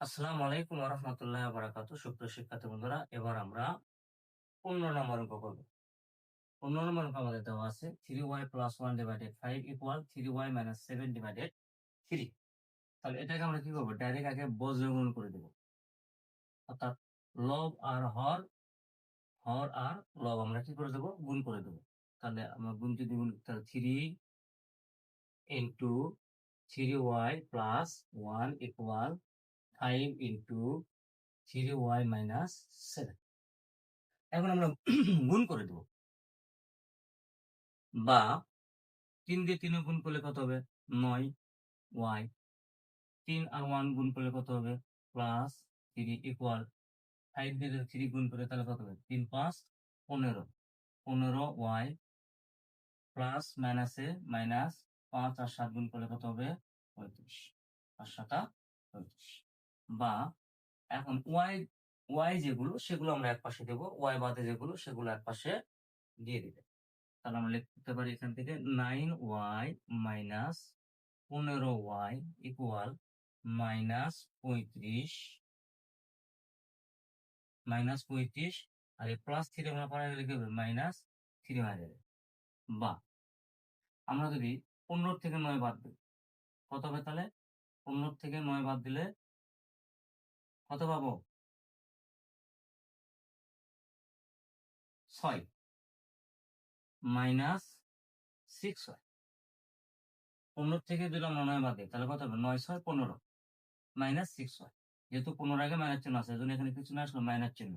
আসসালামু আলাইকুম ওয়া রাহমাতুল্লাহি ওয়া বারাকাতুহু। সুপ্রিয় শিক্ষার্থী বন্ধুরা, এবার আমরা 15 নম্বর অঙ্ক করব। 15 নম্বর অঙ্ক আমাদের দেওয়া আছে 3y + 1 / 5 = 3y - 7 / 3। তাহলে এটাকে আমরা কি করব? ডাইরেক্ট আগে বজ্রগুণ করে দেব। অর্থাৎ লব আর হর আর লব আমরা কি করে দেব? গুণ করে দেব। তাহলে আমরা গুণ যদি গুণ তাহলে 3 3y + 1 = 5 3y - 7। এখন আমরা গুণ করে দেব। বা ৩ দিয়ে ৩ গুণ করলে কত হবে? ৯ y। ৩ আর 1 গুণ করলে কত হবে? +3 ইকুয়াল 5 দিয়ে যদি 3 গুণ করে তাহলে কত হবে? ৩ ৫ ১৫। ১৫y প্লাস মাইনাসে মাইনাস ৫ আর ৭ গুণ করলে কত হবে? ৩৫। ৫ ৭ ৩৫। বা এখন y যেগুলো সেগুলো আমরা একপাশে দেব। y বাদে যেগুলো সেগুলো একপাশে দিয়ে দিবে। তাহলে আমরা লিখতে পারি এখান থেকে 9y মাইনাস 15y ইকুয়াল -35 আর এই +3 আমরা পরে গেলে কি হবে? -3 হয়ে যাবে। বা আমরা যদি 15 থেকে 9 বাদ দিই, কত হবে তাহলে? 15 থেকে 9 বাদ দিলে কত পাবো? 6 -6 হয়। 15 থেকে যদি আমরা 9 বাদ দিই তাহলে কত হবে? 9 6 15 -6 হয়। যেহেতু 15 আগে মাইনাস চিহ্ন আছে এজন্য এখানে কি চিহ্ন আসলো? মাইনাস চিহ্ন।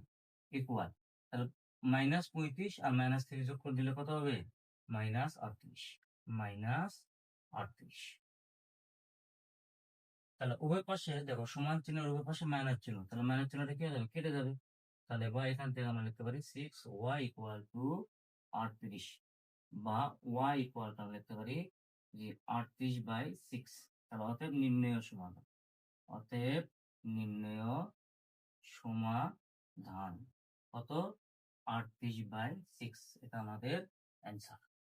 ইকুয়াল তাহলে -35 আর -3 যোগ করে দিলে কত হবে? -38 -38। তাহলে উভয় পাশে দেখো সমান চিহ্নের উভয় পাশে মাইনাস চিহ্ন। তাহলে মাইনাস চিহ্নটা কি হয়ে যাবে? কেটে যাবে। তাহলে বা এখান থেকে আমরা লিখতে পারি 6y = 38 বা y আমরা লিখতে পারি যে 38/6। তাহলে অতএব নির্ণেয় সমাধান। অতএব নির্ণেয় সমাধান কত? 38/6। এটা আমাদের অ্যান্সার।